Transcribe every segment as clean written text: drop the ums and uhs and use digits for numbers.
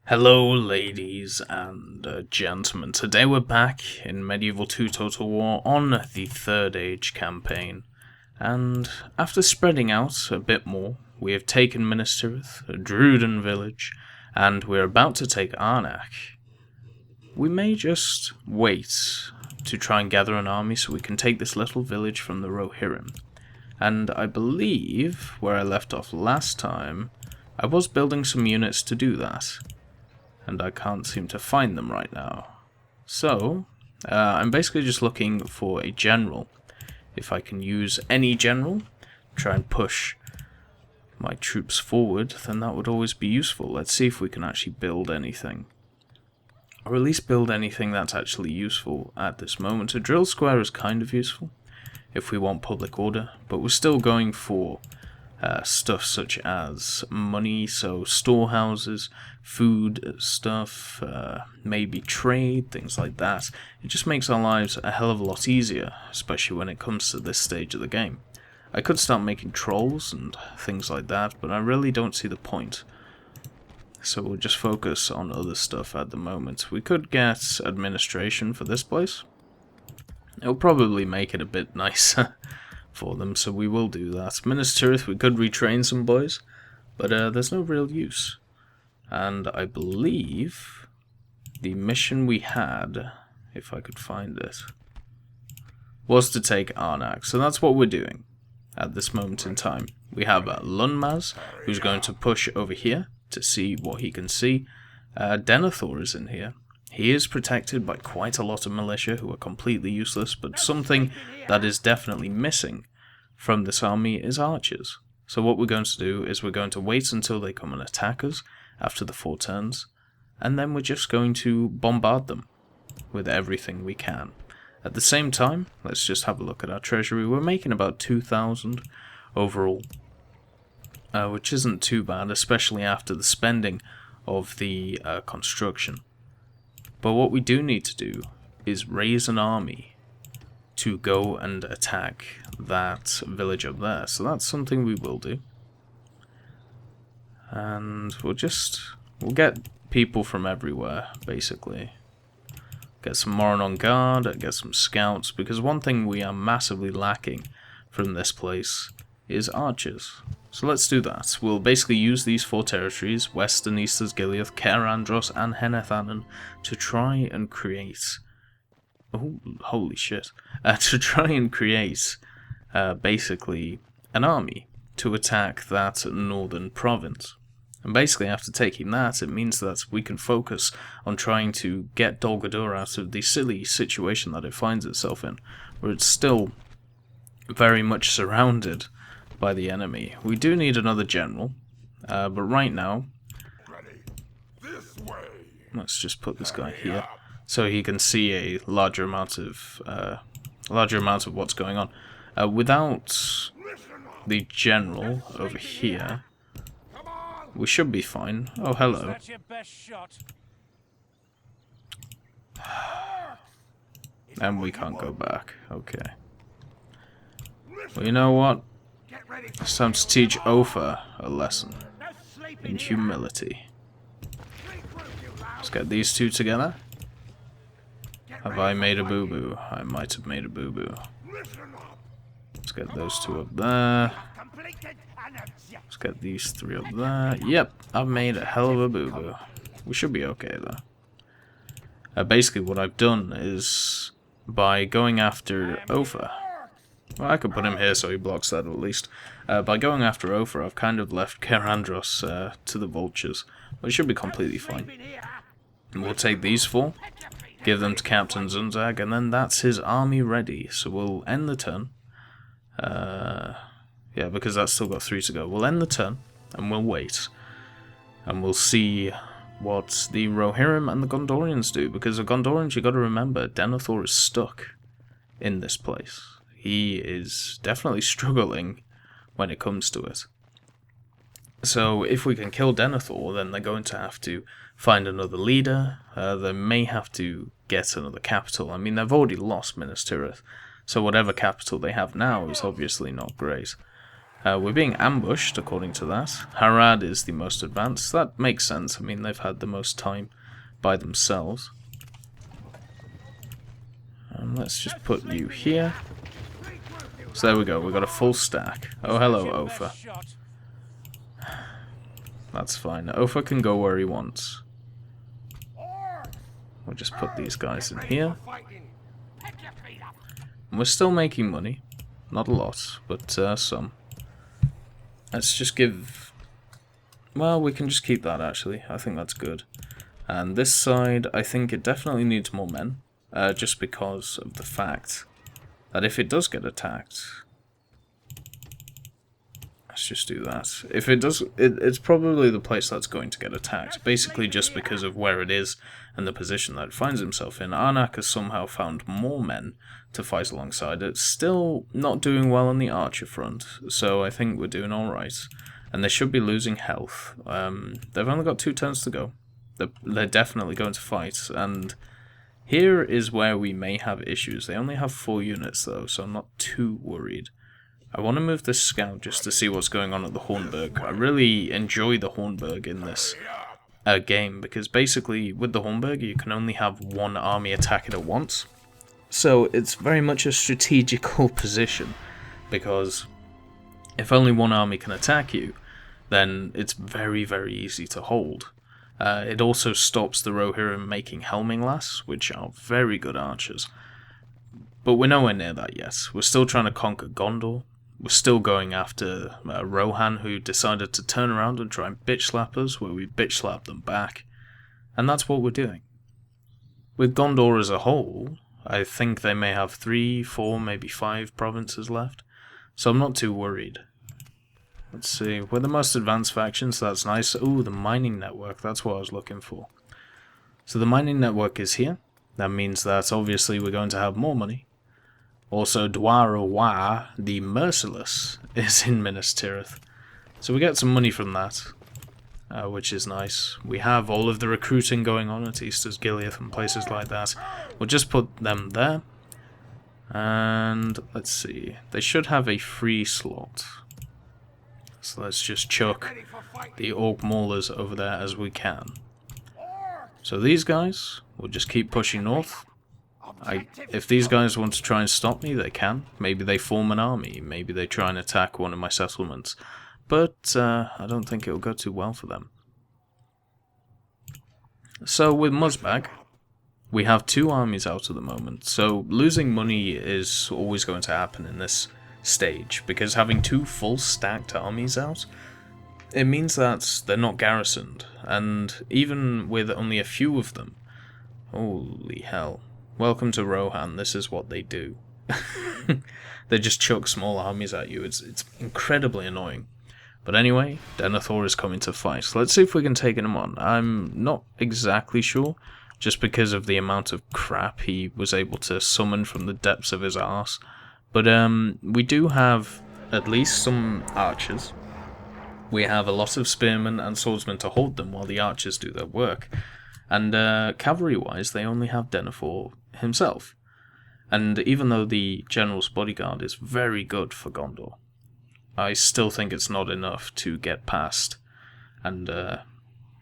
Hello ladies and gentlemen, today we're back in Medieval 2 Total War on the Third Age campaign, and after spreading out a bit more, we have taken Minas Tirith, a Druiden village, and we're about to take Arnak. We may just wait to try and gather an army so we can take this little village from the Rohirrim, and I believe, where I left off last time, I was building some units to do that. And I can't seem to find them right now. So, I'm basically just looking for a general. If I can use any general, try and push my troops forward, then that would always be useful. Let's see if we can actually build anything. Or at least build anything that's actually useful at this moment. A drill square is kind of useful if we want public order, but we're still going for stuff such as money, so storehouses, food stuff, maybe trade, things like that. It just makes our lives a hell of a lot easier, especially when it comes to this stage of the game. I could start making trolls and things like that, but I really don't see the point. So we'll just focus on other stuff at the moment. We could get administration for this place. It'll probably make it a bit nicer for them, so we will do that. Minas Tirith, we could retrain some boys, but there's no real use. And I believe the mission we had, if I could find it, was to take Arnak. So that's what we're doing at this moment in time. We have Lunmaz, who's going to push over here to see what he can see. Denethor is in here. He is protected by quite a lot of militia who are completely useless, but something that is definitely missing from this army is archers. So what we're going to do is we're going to wait until they come and attack us after the 4 turns, and then we're just going to bombard them with everything we can. At the same time, let's just have a look at our treasury. We're making about 2,000 overall, which isn't too bad, especially after the spending of the construction. But what we do need to do is raise an army to go and attack that village up there. So that's something we will do. And we'll get people from everywhere, basically. Get some Morin on guard, get some scouts, because one thing we are massively lacking from this place is archers. So let's do that. We'll basically use these 4 territories, West and East Osgiliath, Caer Andros, and Heneth-Annen, to try and create... Oh, holy shit. To try and create, basically, an army to attack that northern province. And basically, after taking that, it means that we can focus on trying to get Dol Guldur out of the silly situation that it finds itself in, where it's still very much surrounded by the enemy. We do need another general, but right now, let's just put this guy here so he can see a larger amount of what's going on. Without the general over here, we should be fine. Oh, hello. And we can't go back. Okay. Well, you know what? It's time to teach Ofer a lesson in humility. Let's get these 2 together. Have I made a boo-boo? I might have made a boo-boo. Let's get those 2 up there. Let's get these 3 up there. Yep, I've made a hell of a boo-boo. We should be okay, though. Basically, what I've done is, by going after Ofer... Well, I could put him here so he blocks that at least. By going after Ofer, I've kind of left Caer Andros to the vultures. But it should be completely fine. And we'll take these 4, give them to Captain Zunzag, and then that's his army ready. So we'll end the turn. Yeah, because that's still got 3 to go. We'll end the turn, and we'll wait. And we'll see what the Rohirrim and the Gondorians do. Because the Gondorians, you got to remember, Denethor is stuck in this place. He is definitely struggling when it comes to it. So if we can kill Denethor, then they're going to have to find another leader. They may have to get another capital. I mean, they've already lost Minas Tirith, so whatever capital they have now is obviously not great. We're being ambushed, according to that. Harad is the most advanced. That makes sense. I mean, they've had the most time by themselves. Let's just put you here. So there we go, we got a full stack. Oh, hello, Ofa. That's fine. Ofa can go where he wants. We'll just put these guys in here. And we're still making money. Not a lot, but some. Let's just give... Well, we can just keep that, actually. I think that's good. And this side, I think it definitely needs more men. Just because of the fact that if it does get attacked... Let's just do that. If it does, it's probably the place that's going to get attacked. Basically just because of where it is and the position that it finds himself in. Arnak has somehow found more men to fight alongside. It's still not doing well on the archer front, so I think we're doing alright. And they should be losing health. They've only got 2 turns to go. They're definitely going to fight, and here is where we may have issues. They only have 4 units though, so I'm not too worried. I want to move this scout just to see what's going on at the Hornburg. I really enjoy the Hornburg in this game, because basically with the Hornburg you can only have 1 army attack it at once. So it's very much a strategical position, because if only 1 army can attack you, then it's very, very easy to hold. It also stops the Rohirrim making Helminglass, which are very good archers. But we're nowhere near that yet. We're still trying to conquer Gondor. We're still going after Rohan, who decided to turn around and try and bitch slap us, where we bitch slap them back. And that's what we're doing. With Gondor as a whole, I think they may have 3, 4, maybe 5 provinces left. So I'm not too worried. Let's see, we're the most advanced faction, so that's nice. Ooh, the mining network, that's what I was looking for. So the mining network is here. That means that obviously we're going to have more money. Also, Dwara Wa, the Merciless, is in Minas Tirith. So we get some money from that, which is nice. We have all of the recruiting going on at Easter's Gilead and places like that. We'll just put them there. And let's see, they should have a free slot. So let's just chuck the Orc Maulers over there as we can. So these guys, we'll just keep pushing north. If these guys want to try and stop me, they can. Maybe they form an army. Maybe they try and attack one of my settlements. But I don't think it will go too well for them. So with Muzbag, we have 2 armies out at the moment. So losing money is always going to happen in this stage, because having 2 full stacked armies out, it means that they're not garrisoned. And even with only a few of them, holy hell. Welcome to Rohan, this is what they do. They just chuck small armies at you, it's incredibly annoying. But anyway, Denethor is coming to fight. So let's see if we can take him on. I'm not exactly sure, just because of the amount of crap he was able to summon from the depths of his arse. But we do have at least some archers. We have a lot of spearmen and swordsmen to hold them while the archers do their work. And cavalry-wise, they only have Denethor himself. And even though the general's bodyguard is very good for Gondor, I still think it's not enough to get past and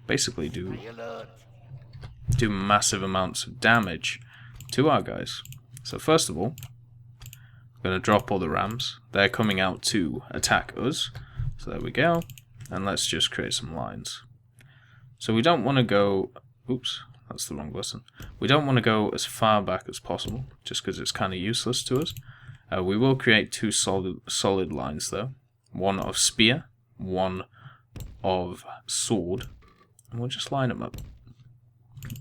basically do massive amounts of damage to our guys. So first of all, I'm going to drop all the rams. They're coming out to attack us. So there we go. And let's just create some lines. So we don't want to go... Oops, that's the wrong button. We don't want to go as far back as possible, just because it's kind of useless to us. We will create 2 solid lines though. One of spear, one of sword. And we'll just line them up.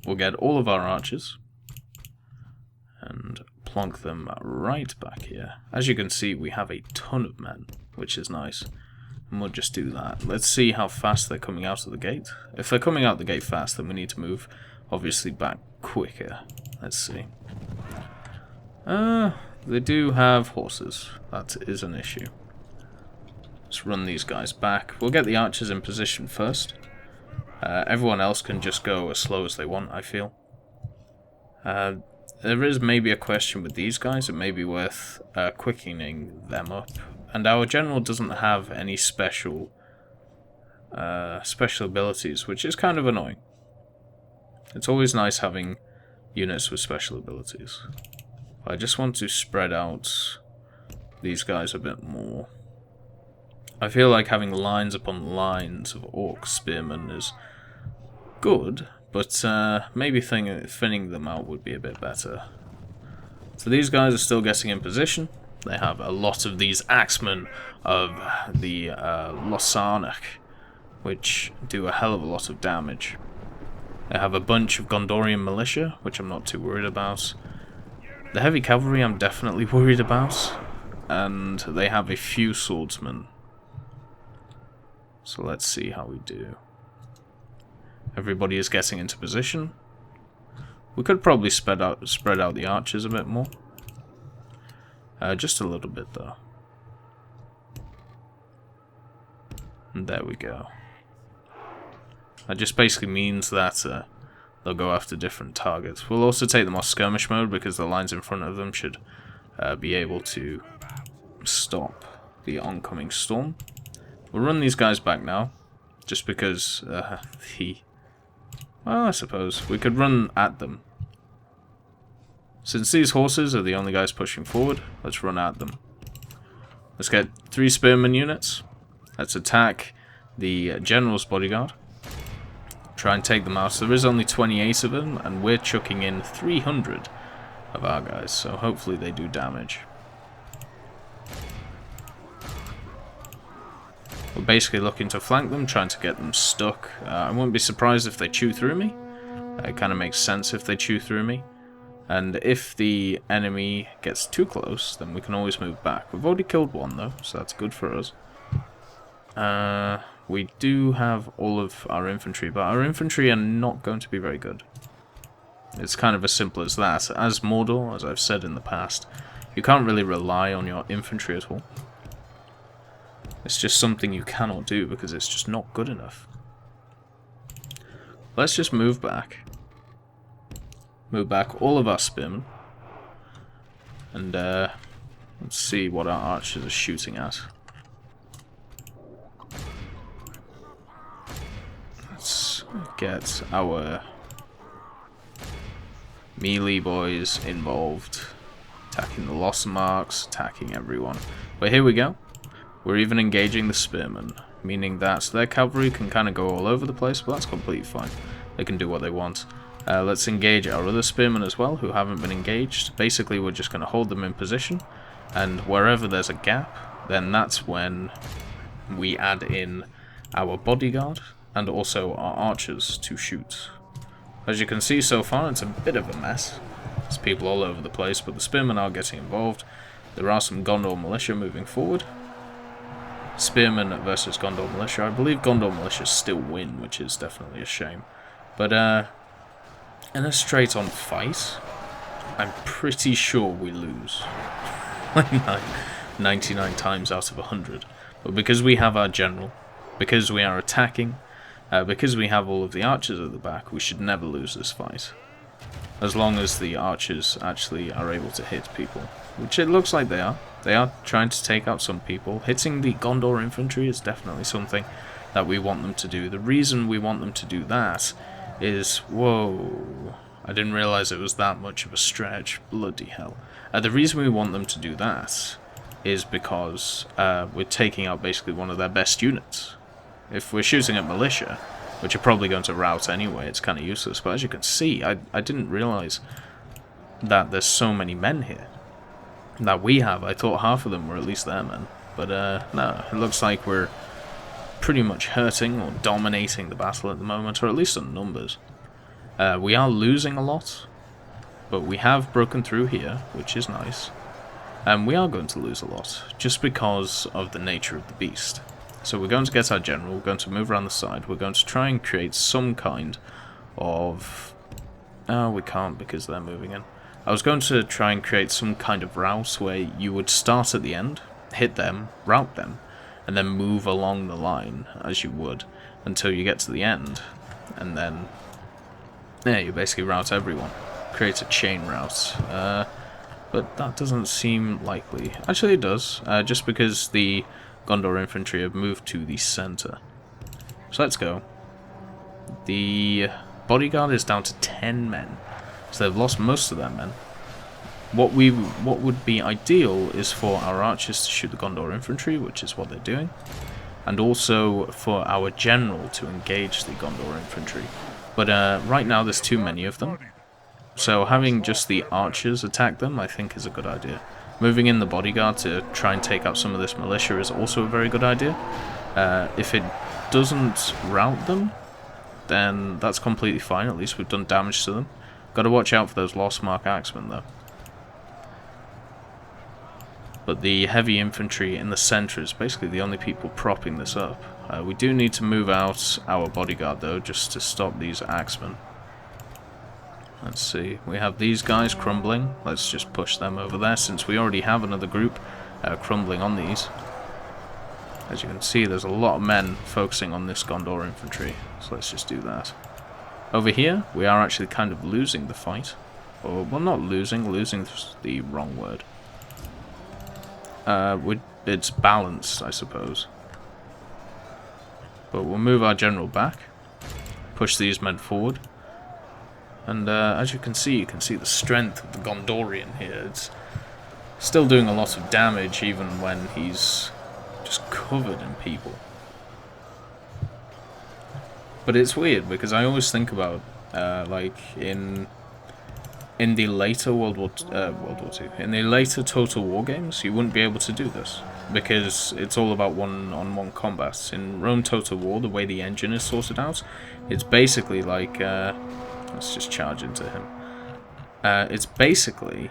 We'll get all of our archers and plonk them right back here. As you can see, we have a ton of men, which is nice. And we'll just do that. Let's see how fast they're coming out of the gate. If they're coming out the gate fast, then we need to move, obviously, back quicker. Let's see. They do have horses. That is an issue. Let's run these guys back. We'll get the archers in position first. Everyone else can just go as slow as they want, I feel. There is maybe a question with these guys. It may be worth quickening them up And our general doesn't have any special abilities, which is kind of annoying. It's always nice having units with special abilities. I just want to spread out these guys a bit more. I feel like having lines upon lines of orc spearmen is good, but maybe thinning them out would be a bit better. So these guys are still getting in position. They have a lot of these axemen of the Losarnach, which do a hell of a lot of damage. They have a bunch of Gondorian militia, which I'm not too worried about. The heavy cavalry I'm definitely worried about. And they have a few swordsmen. So let's see how we do. Everybody is getting into position. We could probably spread out the archers a bit more. Just a little bit though. And there we go. That just basically means that they'll go after different targets. We'll also take them off skirmish mode because the lines in front of them should be able to stop the oncoming storm. We'll run these guys back now, just because well, I suppose we could run at them. Since these horses are the only guys pushing forward, let's run at them. Let's get 3 spearmen units. Let's attack the general's bodyguard. Try and take them out. So there is only 28 of them, and we're chucking in 300 of our guys, so hopefully they do damage. We're basically looking to flank them, trying to get them stuck. I wouldn't be surprised if they chew through me. It kind of makes sense if they chew through me. And if the enemy gets too close, then we can always move back. We've already killed one though, so that's good for us. We do have all of our infantry, but our infantry are not going to be very good. It's kind of as simple as that. As Mordor, as I've said in the past, you can't really rely on your infantry at all. It's just something you cannot do because it's just not good enough. Let's just move back. Move back all of our spearmen. And let's see what our archers are shooting at. Let's get our melee boys involved. Attacking the lost marks, attacking everyone. But here we go. We're even engaging the spearmen, meaning that their cavalry can kind of go all over the place, but that's completely fine. They can do what they want. Let's engage our other spearmen as well, who haven't been engaged. Basically, we're just going to hold them in position, and wherever there's a gap, then that's when we add in our bodyguard, and also our archers to shoot. As you can see so far, it's a bit of a mess. There's people all over the place, but the spearmen are getting involved. There are some Gondor militia moving forward. Spearmen versus Gondor militia. I believe Gondor militia still win, which is definitely a shame. But in a straight-on fight, I'm pretty sure we lose. Like 99 times out of 100. But because we have our general, because we are attacking, because we have all of the archers at the back, we should never lose this fight. As long as the archers actually are able to hit people. Which it looks like they are. They are trying to take out some people. Hitting the Gondor infantry is definitely something that we want them to do. The reason we want them to do that is... Whoa. I didn't realize it was that much of a stretch. Bloody hell. The reason we want them to do that is because we're taking out basically one of their best units. If we're shooting at militia, which are probably going to rout anyway, it's kind of useless. But as you can see, I didn't realize that there's so many men here that we have. I thought half of them were at least their men. But no, it looks like we're pretty much hurting or dominating the battle at the moment, or at least in numbers. We are losing a lot, but we have broken through here, which is nice. And we are going to lose a lot, just because of the nature of the beast. So we're going to get our general, we're going to move around the side, we're going to try and create some kind of... Oh, we can't because they're moving in. I was going to try and create some kind of route where you would start at the end, hit them, rout them, and then move along the line as you would until you get to the end. And then, yeah, you basically rout everyone. Create a chain route. But but that doesn't seem likely. Actually it does, just because the Gondor infantry have moved to the center. So let's go. The bodyguard is down to 10 men, so they've lost most of their men. What would be ideal is for our archers to shoot the Gondor infantry, which is what they're doing, and also for our general to engage the Gondor infantry. But right now there's too many of them, so having just the archers attack them I think is a good idea. Moving in the bodyguard to try and take out some of this militia is also a very good idea. If it doesn't rout them, then that's completely fine. At least we've done damage to them. Got to watch out for those Lost Mark Axemen though. But the heavy infantry in the centre is basically the only people propping this up. We do need to move out our bodyguard though, just to stop these axemen. Let's see, we have these guys crumbling. Let's just push them over there since we already have another group crumbling on these. As you can see, there's a lot of men focusing on this Gondor infantry, so let's just do that. Over here, we are actually kind of losing the fight. Or, well, not losing, losing's the wrong word. It's balanced, I suppose. But we'll move our general back, push these men forward, and as you can see the strength of the Gondorian here. It's still doing a lot of damage even when he's just covered in people. But it's weird because I always think about like in the later World War II, in the later Total War games, you wouldn't be able to do this because it's all about one-on-one combats. In Rome Total War, the way the engine is sorted out, it's basically like let's just charge into him. It's basically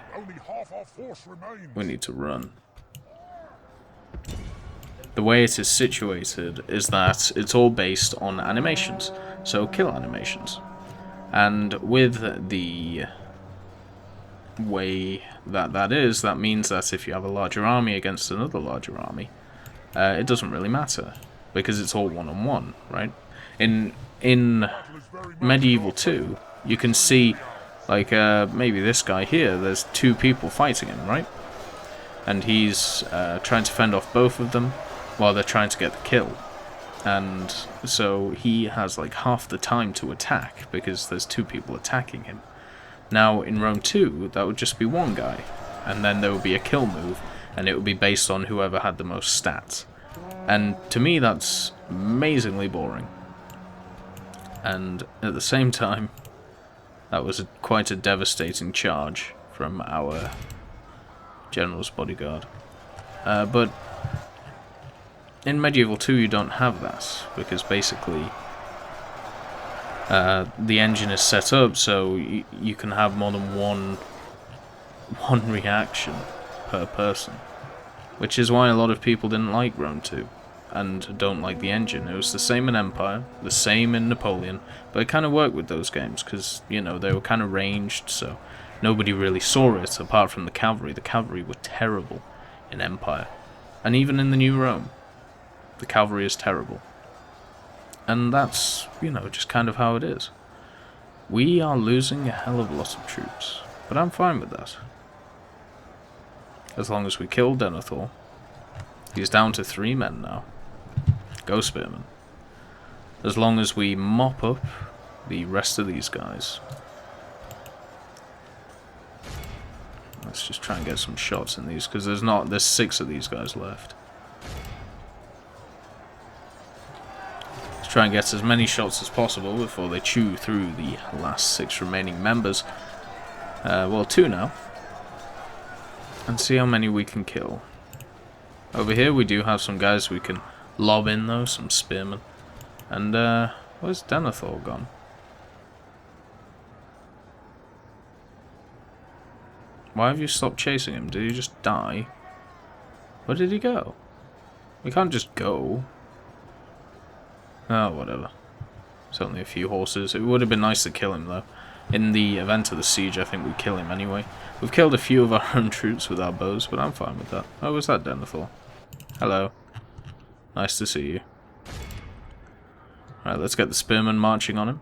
we need to run. The way it is situated is that it's all based on animations, so kill animations. And with the way that means that if you have a larger army against another larger army, it doesn't really matter, because it's all one-on-one, right? In Medieval 2, you can see, like, maybe this guy here, there's two people fighting him, right? And he's trying to fend off both of them while they're trying to get the kill. And so he has like half the time to attack because there's two people attacking him. Now in Rome 2, that would just be one guy, and then there would be a kill move, and it would be based on whoever had the most stats. And to me that's amazingly boring. And at the same time, that was quite a devastating charge from our general's bodyguard. But in Medieval 2 you don't have that, because basically the engine is set up so you can have more than one reaction per person, which is why a lot of people didn't like Rome 2 and don't like the engine. It was the same in Empire, the same in Napoleon, but it kind of worked with those games because, you know, they were kind of ranged, so nobody really saw it apart from the cavalry. The cavalry were terrible in Empire, and even in the New Rome the cavalry is terrible. And that's, you know, just kind of how it is. We are losing a hell of a lot of troops, but I'm fine with that. As long as we kill Denethor. He's down to 3 men now. Go Spearman. As long as we mop up the rest of these guys. Let's just try and get some shots in these, because there's 6 of these guys left. Try and get as many shots as possible before they chew through the last 6 remaining members. Well, 2 now. And see how many we can kill. Over here we do have some guys we can lob in though, some spearmen. And where's Denethor gone? Why have you stopped chasing him? Did he just die? Where did he go? We can't just go. Oh, whatever. It's only a few horses. It would have been nice to kill him, though. In the event of the siege, I think we'd kill him anyway. We've killed a few of our own troops with our bows, but I'm fine with that. Oh, was that Denethor? Hello. Nice to see you. Alright, let's get the spearmen marching on him.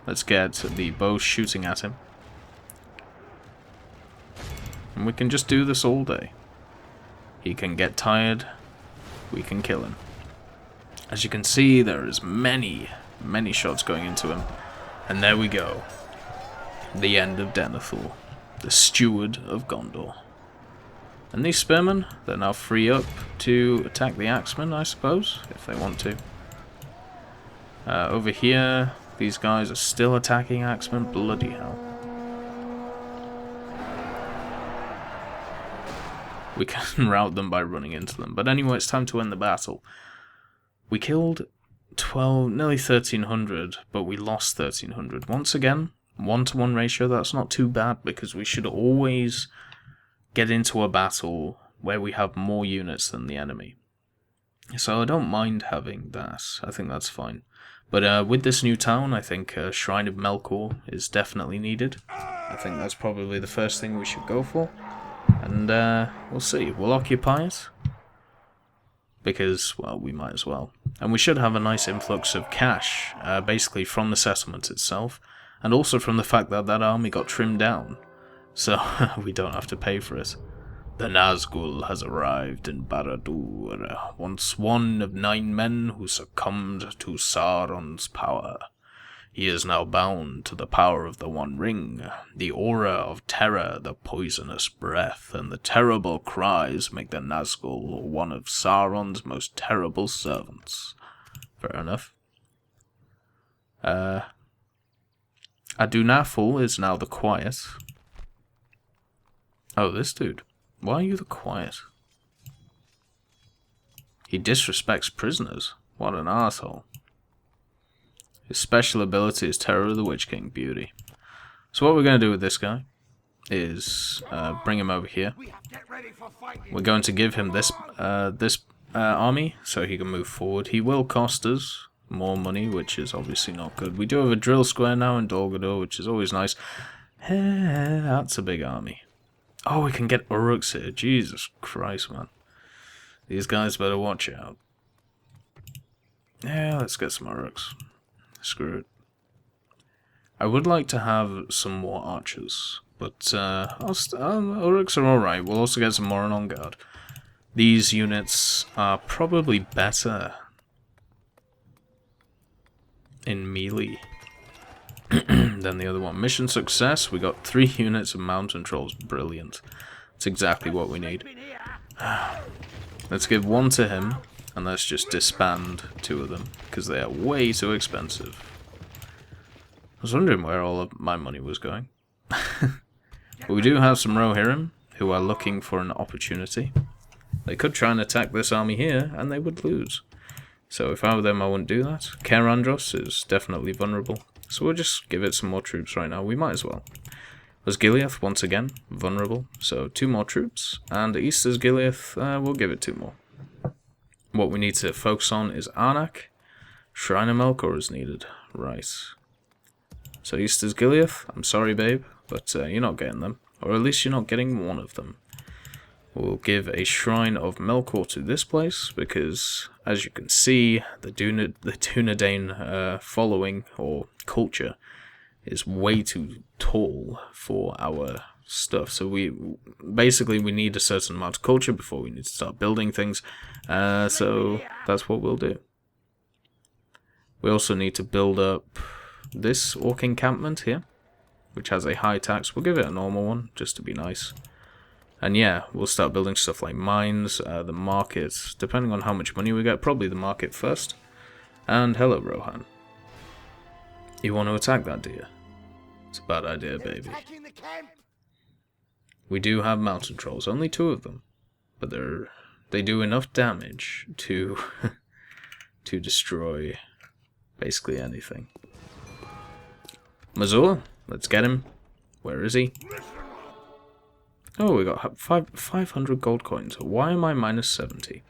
Let's get the bow shooting at him. And we can just do this all day. He can get tired, we can kill him. As you can see, there is many shots going into him. And there we go. The end of Denethor, the steward of Gondor. And these spearmen, they're now free up to attack the axemen, I suppose, if they want to. Over here, these guys are still attacking axemen. Bloody hell. We can rout them by running into them. But anyway, it's time to end the battle. We killed 12, nearly 1,300, but we lost 1,300. Once again, 1-to-1 ratio, that's not too bad, because we should always get into a battle where we have more units than the enemy. So I don't mind having that. I think that's fine. But with this new town, I think Shrine of Melkor is definitely needed. I think that's probably the first thing we should go for. And we'll see. We'll occupy it. Because, well, we might as well. And we should have a nice influx of cash, basically from the settlement itself. And also from the fact that that army got trimmed down. So we don't have to pay for it. The Nazgul has arrived in Barad-dûr, once one of 9 men who succumbed to Sauron's power. He is now bound to the power of the One Ring, the aura of terror, the poisonous breath, and the terrible cries make the Nazgul one of Sauron's most terrible servants. Fair enough. Adunaful is now the Quiet. Oh, this dude. Why are you the Quiet? He disrespects prisoners. What an asshole. His special ability is Terror of the Witch King. Beauty. So what we're going to do with this guy is bring him over here. We're going to give him this army so he can move forward. He will cost us more money, which is obviously not good. We do have a drill square now in Dol Guldur, which is always nice. That's a big army. Oh, we can get Uruks here. Jesus Christ, man. These guys better watch out. Yeah, let's get some Uruks. Screw it. I would like to have some more archers, but Uruks are alright. We'll also get some more on guard. These units are probably better in melee than the other one. Mission success. We got 3 units of mountain trolls. Brilliant. That's exactly what we need. Let's give 1 to him, and let's just disband 2 of them, because they are way too expensive. I was wondering where all of my money was going. But we do have some Rohirrim, who are looking for an opportunity. They could try and attack this army here, and they would lose. So if I were them, I wouldn't do that. Caer Andros is definitely vulnerable. So we'll just give it some more troops right now. We might as well. Osgiliath, once again, vulnerable. So 2 more troops. And East Osgiliath, we'll give it 2 more. What we need to focus on is Arnak. Shrine of Melkor is needed. Right. So East Osgiliath, I'm sorry, babe, but you're not getting them. Or at least you're not getting one of them. We'll give a Shrine of Melkor to this place, because, as you can see, the Dunedain following, or culture, is way too tall for our stuff. So we need a certain amount of culture before we need to start building things. So that's what we'll do. We also need to build up this orc encampment here, which has a high tax. We'll give it a normal one, just to be nice. And yeah, we'll start building stuff like mines, the market, depending on how much money we get, probably the market first. And hello, Rohan. You want to attack that deer? It's a bad idea, baby. We do have mountain trolls, only 2 of them. But they do enough damage to, to destroy basically anything. Mazur, let's get him. Where is he? Oh, we got 500 gold coins. Why am I minus 70?